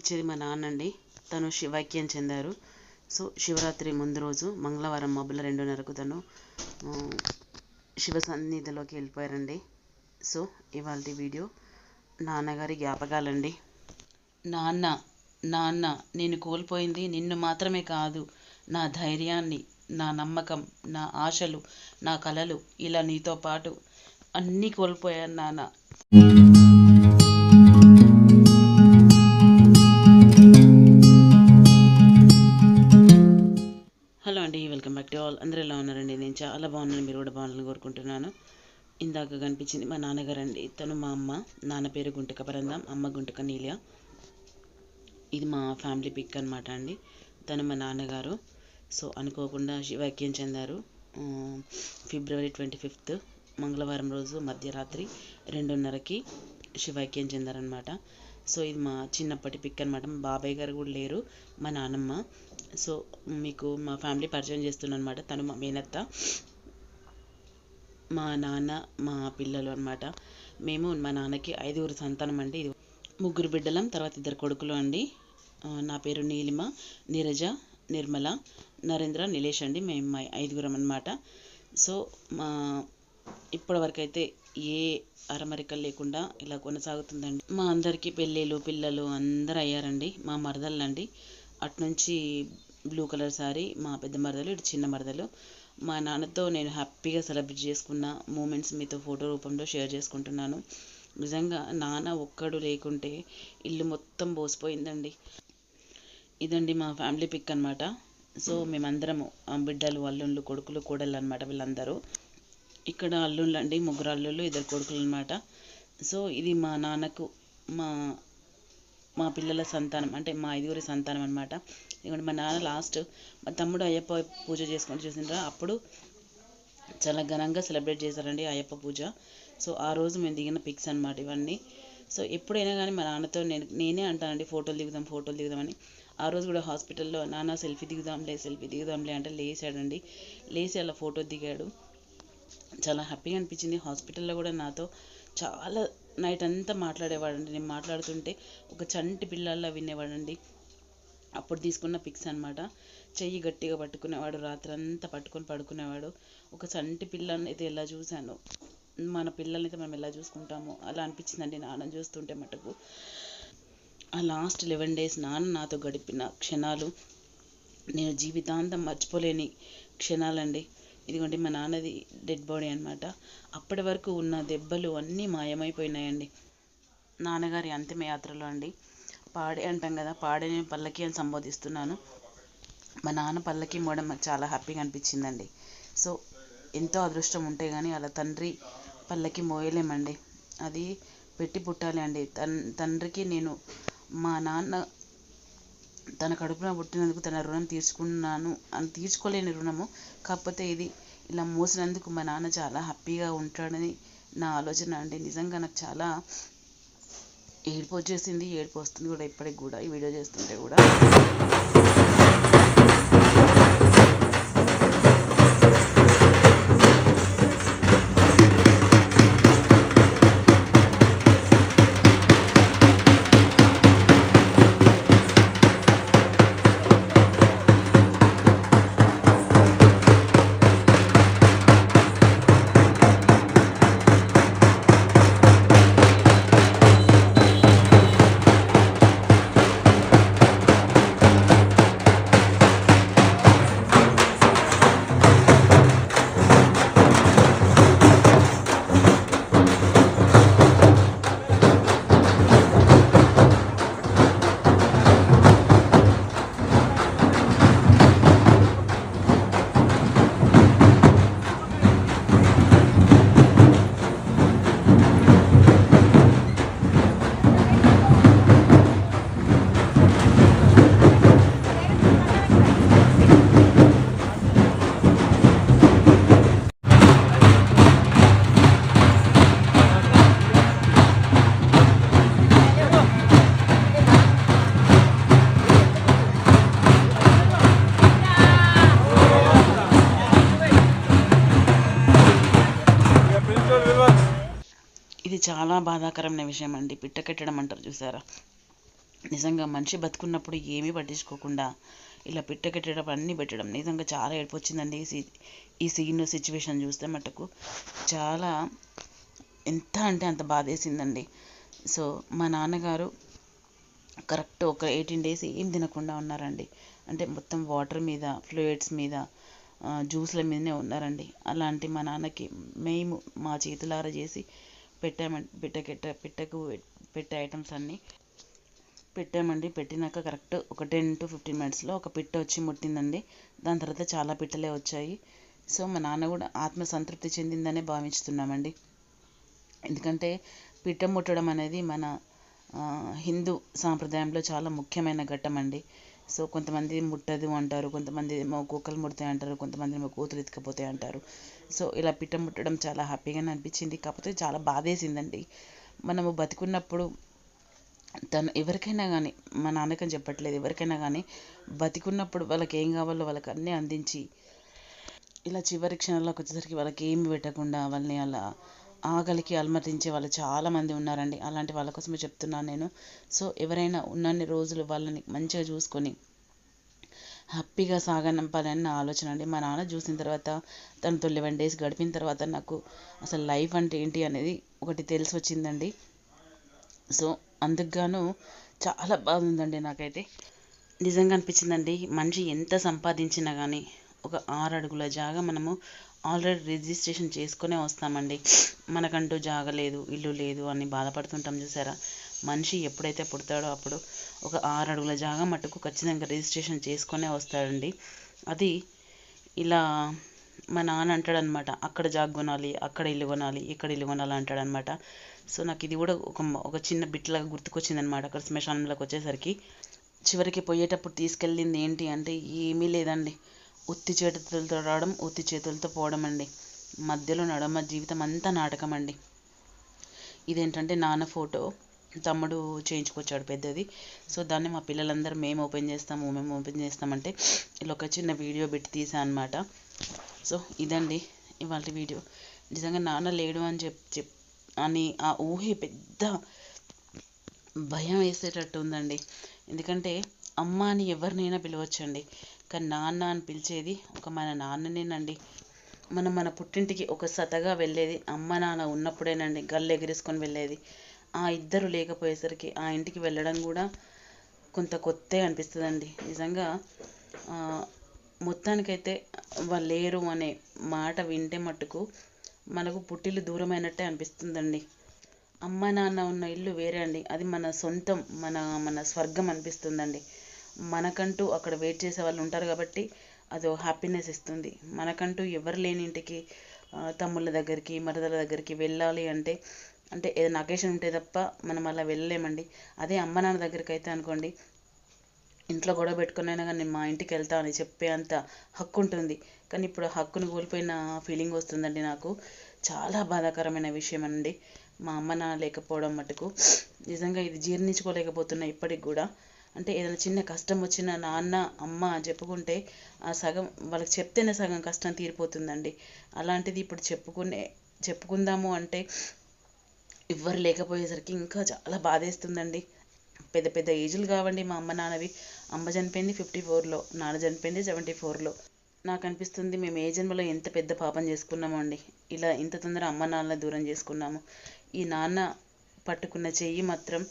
కనిపించేది మా నాన్న అండి. తను శివైక్యం చెందారు. సో శివరాత్రి ముందు రోజు మంగళవారం మబ్బుల 2:30కు తను శివ సన్నిధిలోకి వెళ్ళిపోయారండి. సో ఇవాళ వీడియో నాన్నగారి జ్ఞాపకాలండి. నాన్న నాన్న నేను కోల్పోయింది నిన్ను మాత్రమే కాదు, నా ధైర్యాన్ని, నా నమ్మకం, నా ఆశలు, నా కలలు, ఇలా నీతో పాటు అన్నీ కోల్పోయాను నాన్న. హలో అండి, వెల్కమ్ బ్యాక్ టు ఆల్. అందరూ ఎలా ఉన్నారండి? నేను చాలా బాగున్నాను, మీరు కూడా బాగున్నాలని కోరుకుంటున్నాను. ఇందాక కనిపించింది మా నాన్నగారు అండి. తను మా అమ్మ. నాన్న పేరు గుంటక పరందాం, అమ్మ గుంటక నీలియ. ఇది మా ఫ్యామిలీ పిక్ అనమాట అండి. తను మా నాన్నగారు. సో అనుకోకుండా శివైక్యం చెందారు. ఫిబ్రవరి 25th మంగళవారం రోజు మధ్యరాత్రి 2:30కి శివైక్యం చెందారనమాట. సో ఇది మా చిన్నప్పటి పిక్ అనమాట. మా బాబాయ్ గారు కూడా లేరు, మా నాన్నమ్మ. సో మీకు మా ఫ్యామిలీ పరిచయం చేస్తున్నాను అనమాట. తను మా మేనత్త, మా నాన్న, మా పిల్లలు అనమాట. మేము మా నాన్నకి 5 సంతానం అండి. 3 బిడ్డలం, తర్వాత 2 కొడుకులు అండి. నా పేరు నీలిమ, నీరజ, నిర్మల, నరేంద్ర, నిలేష్ అండి. మేము 5 అనమాట. సో మా ఇప్పటివరకు అయితే ఏ అరమరికలు లేకుండా ఇలా కొనసాగుతుందండి. మా అందరికీ పెళ్ళిళ్ళు, పిల్లలు అందరూ అయ్యారండి. మా మరదళ్ళండి. అటునుంచి బ్లూ కలర్ శారీ మా పెద్ద మరదలు, ఇటు చిన్న మరదలు. మా నాన్నతో నేను హ్యాపీగా సెలబ్రేట్ చేసుకున్న మూమెంట్స్ మీతో ఫోటో రూపంలో షేర్ చేసుకుంటున్నాను. నిజంగా నాన్న ఒక్కడు లేకుంటే ఇల్లు మొత్తం బోసిపోయిందండి. ఇదండి మా ఫ్యామిలీ పిక్ అనమాట. సో మేమందరము బిడ్డలు, అల్లుళ్ళు, కొడుకులు, కోడళ్ళు అనమాట వీళ్ళందరూ. ఇక్కడ అల్లుళ్ళు అండి, 3 అల్లుళ్ళు, 2 కొడుకులు అనమాట. సో ఇది మా నాన్నకు మా పిల్లల సంతానం, అంటే మా 5 సంతానం అనమాట. ఎందుకంటే మా నాన్న లాస్ట్ మా తమ్ముడు అయ్యప్ప పూజ చేసుకొని చూసిండ్రా, అప్పుడు చాలా ఘనంగా సెలబ్రేట్ చేశారండి అయ్యప్ప పూజ. సో ఆ రోజు మేము దిగిన పిక్స్ అనమాట ఇవన్నీ. సో ఎప్పుడైనా కానీ మా నాన్నతో నేనే అంటానండి, ఫోటోలు దిగుదామని. ఆ రోజు కూడా హాస్పిటల్లో నాన్న సెల్ఫీ దిగుదాంలే అంటే లేచాడండి. లేచి అలా ఫోటో దిగాడు. చాలా హ్యాపీగా అనిపించింది. హాస్పిటల్లో కూడా నాతో చాలా నైట్ అంతా మాట్లాడేవాడండి. నేను మాట్లాడుతుంటే ఒక చంటి పిల్లల్లా వినేవాడండి. అప్పుడు తీసుకున్న పిక్స్ అనమాట. చెయ్యి గట్టిగా పట్టుకునేవాడు, రాత్రంతా పట్టుకొని పడుకునేవాడు. ఒక చంటి పిల్లని అయితే ఎలా చూశాను, మన పిల్లల్ని అయితే మనం ఎలా చూసుకుంటామో అలా అనిపించిందండి నాన్న చూస్తుంటే మటుకు. ఆ లాస్ట్ 11 days నాన్న నాతో గడిపిన క్షణాలు నేను జీవితాంతం మర్చిపోలేని క్షణాలండి. ఇదిగోండి మా నాన్నది డెడ్ బాడీ అనమాట. అప్పటి వరకు ఉన్న దెబ్బలు అన్నీ మాయమైపోయినాయండి. నాన్నగారి అంతిమయాత్రలో అండి. పాడే అంటాం కదా, పాడేని పల్లకి అని సంబోధిస్తున్నాను. మా నాన్న పల్లకి మోయడం నాకు చాలా హ్యాపీగా అనిపించిందండి. సో ఎంతో అదృష్టం ఉంటే కానీ అలా తండ్రి పల్లకి మోయలేమండి. అది పెట్టి పుట్టాలి అండి. తండ్రికి నేను మా నాన్న తన కడుపున పుట్టినందుకు తన రుణం తీర్చుకున్నాను అని, తీర్చుకోలేని రుణము. కాకపోతే ఇది ఇలా మోసినందుకు మా నాన్న చాలా హ్యాపీగా ఉంటాడని నా ఆలోచన అండి. నిజంగా నాకు చాలా ఏడుపు వచ్చేసింది, ఏడుపు వస్తుంది కూడా ఇప్పటికి కూడా ఈ వీడియో చేస్తుంటే కూడా. ఇది చాలా బాధాకరమైన విషయం అండి. పిట్ట కట్టడం అంటారు చూసారా, నిజంగా మనిషి బతుకున్నప్పుడు ఏమీ పట్టించుకోకుండా ఇలా పెట్టడం అన్నీ పెట్టడం నిజంగా చాలా ఏడుపు వచ్చిందండి. ఈ సీన్ సిచ్యువేషన్ చూస్తే మటుకు చాలా ఎంత అంటే అంత బాధేసిందండి. సో మా నాన్నగారు కరెక్ట్ ఒక 18 days ఏం తినకుండా ఉన్నారండి. అంటే మొత్తం వాటర్ మీద, ఫ్లూయిడ్స్ మీద, జ్యూస్ల మీదనే ఉన్నారండి. అలాంటి మా నాన్నకి మేము మా చేతులారా చేసి పెట్టే ఐటమ్స్ అన్నీ పెట్టామండి. పెట్టినాక కరెక్ట్ ఒక 10 to 15 minutesలో ఒక పిట్ట వచ్చి ముట్టిందండి. దాని తర్వాత చాలా పిట్టలే వచ్చాయి. సో మా నాన్న కూడా ఆత్మ సంతృప్తి చెందిందనే భావిస్తున్నామండి. ఎందుకంటే పిట్ట ముట్టడం అనేది మన హిందూ సాంప్రదాయంలో చాలా ముఖ్యమైన ఘట్టం అండి. సో కొంతమంది ముట్టదు అంటారు, కొంతమంది ఏమో కుక్కలు ముడతాయి అంటారు, కొంతమంది ఏమో కోతులు ఎత్తుకపోతాయి అంటారు. సో ఇలా పిట్ట ముట్టడం చాలా హ్యాపీగానే అనిపించింది. కాకపోతే చాలా బాధేసిందండి. మనము బతికున్నప్పుడు తను ఎవరికైనా కానీ, మా నాన్నకని చెప్పట్లేదు, ఎవరికైనా కానీ బతికున్నప్పుడు వాళ్ళకి ఏం కావాలో వాళ్ళకి అన్నీ అందించి ఇలా చివరి క్షణంలోకి వచ్చేసరికి వాళ్ళకి ఏమి పెట్టకుండా వాళ్ళని అలా ఆకలికి అలమటించే వాళ్ళు చాలామంది ఉన్నారండి. అలాంటి వాళ్ళ కోసమే చెప్తున్నాను నేను. సో ఎవరైనా ఉన్నన్ని రోజులు వాళ్ళని మంచిగా చూసుకొని హ్యాపీగా సాగనంపాలని నా ఆలోచన అండి. మా నాన్న చూసిన తర్వాత తనతో 11 days గడిపిన తర్వాత నాకు అసలు లైఫ్ అంటే ఏంటి అనేది ఒకటి తెలిసి వచ్చిందండి. సో అందుకుగాను చాలా బాధ ఉందండి నాకైతే. నిజంగా అనిపించిందండి, మనిషి ఎంత సంపాదించినా కానీ ఒక 6 అడుగుల జాగా మనము ఆల్రెడీ రిజిస్ట్రేషన్ చేసుకునే వస్తామండి. మనకంటూ జాగ లేదు, ఇల్లు లేదు అని బాధపడుతుంటాం చూసారా. మనిషి ఎప్పుడైతే పుడతాడో అప్పుడు ఒక 6 అడుగుల జాగా మట్టుకు ఖచ్చితంగా రిజిస్ట్రేషన్ చేసుకునే వస్తాడండి. అది ఇలా మా నాన్న అంటాడనమాట, అక్కడ జాగ కొనాలి, అక్కడ ఇల్లు కొనాలి, ఇక్కడ ఇల్లు కొనాలి అంటాడనమాట. సో నాకు ఇది కూడా ఒక చిన్న బిట్లాగా గుర్తుకొచ్చిందనమాట. అక్కడ శ్మశానంలోకి వచ్చేసరికి చివరికి పోయేటప్పుడు తీసుకెళ్ళింది ఏంటి అంటే ఏమీ లేదండి, ఉత్తి చేతులతో రావడం, ఉత్తి చేతులతో పోవడం అండి. మధ్యలో నడమ జీవితం అంతా నాటకం అండి. ఇదేంటంటే నాన్న ఫోటో తమ్ముడు చేయించుకొచ్చాడు పెద్దది. సో దాన్ని మా పిల్లలందరూ మేము ఓపెన్ చేస్తామంటే ఇలా ఒక చిన్న వీడియో పెట్టి తీసా అనమాట. సో ఇదండి ఇవాళ వీడియో. నిజంగా నాన్న లేడు అని అని ఆ ఊహే పెద్ద భయం వేసేటట్టు ఉందండి. ఎందుకంటే అమ్మ అని ఎవరినైనా పిలవచ్చండి, కానీ నాన్న అని పిలిచేది ఒక మన నాన్ననేనండి. మన పుట్టింటికి ఒక సతగా వెళ్ళేది అమ్మ నాన్న ఉన్నప్పుడేనండి, గల్లు ఎగిరేసుకొని వెళ్ళేది. ఆ ఇద్దరు లేకపోయేసరికి ఆ ఇంటికి వెళ్ళడం కూడా కొంత కొత్తే అనిపిస్తుందండి. నిజంగా మొత్తానికైతే వాళ్ళు లేరు అనే మాట వింటే మట్టుకు మనకు పుట్టిల్లు దూరమైనట్టే అనిపిస్తుందండి. అమ్మ నాన్న ఉన్న ఇల్లు వేరే అండి, అది మన సొంతం, మన స్వర్గం అనిపిస్తుందండి. మనకంటూ అక్కడ వెయిట్ చేసే వాళ్ళు ఉంటారు కాబట్టి అదో హ్యాపీనెస్ ఇస్తుంది. మనకంటూ ఎవరు లేని ఇంటికి, తమ్ముళ్ళ దగ్గరికి, మరదల దగ్గరికి వెళ్ళాలి అంటే ఏదైనా అకేషన్ ఉంటే తప్ప మనం అలా వెళ్ళలేమండి. అదే అమ్మ నాన్న దగ్గరికి అయితే అనుకోండి, ఇంట్లో గొడవ పెట్టుకునైనా కానీ నేను మా ఇంటికి వెళ్తా అని చెప్పే అంత హక్కు ఉంటుంది. కానీ ఇప్పుడు హక్కును కోల్పోయిన ఫీలింగ్ వస్తుందండి నాకు. చాలా బాధాకరమైన విషయం అండి మా అమ్మ నాన్న లేకపోవడం మటుకు. నిజంగా ఇది జీర్ణించుకోలేకపోతున్నా ఇప్పటికి కూడా. అంటే ఏదైనా చిన్న కష్టం వచ్చినా నాన్న అమ్మ చెప్పుకుంటే ఆ సగం వాళ్ళకి చెప్తేనే సగం కష్టం తీరిపోతుందండి. అలాంటిది ఇప్పుడు చెప్పుకుందాము అంటే ఎవ్వరు లేకపోయేసరికి ఇంకా చాలా బాధేస్తుందండి. పెద్ద పెద్ద ఏజులు కావండి మా అమ్మ నాన్నవి. అమ్మ చనిపోయింది 54లో, నాన్న చనిపోయింది 74లో. నాకు అనిపిస్తుంది మేము ఏ జన్మలో ఎంత పెద్ద పాపం చేసుకున్నామో అండి, ఇలా ఇంత తొందర అమ్మ నాన్న దూరం చేసుకున్నాము. ఈ నాన్న పట్టుకున్న చెయ్యి మాత్రం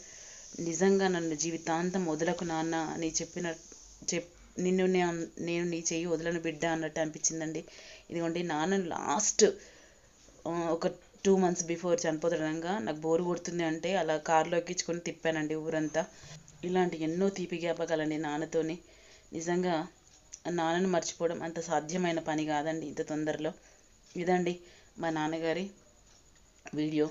నిజంగా నన్ను జీవితాంతం వదలకు నాన్న అని నేను నీ చెయ్యి వదలను బిడ్డ అన్నట్టు అనిపించిందండి. ఇదిగోండి నాన్న లాస్ట్ ఒక 2 months బిఫోర్ చనిపోతుండగా నాకు బోరు కొడుతుంది అంటే అలా కారులో ఎక్కించుకొని తిప్పానండి ఊరంతా. ఇలాంటి ఎన్నో తీపి జ్ఞాపకాలండి నాన్నతోని. నిజంగా నాన్నను మర్చిపోవడం అంత సాధ్యమైన పని కాదండి ఇంత తొందరలో. ఇదండి మా నాన్నగారి వీడియో.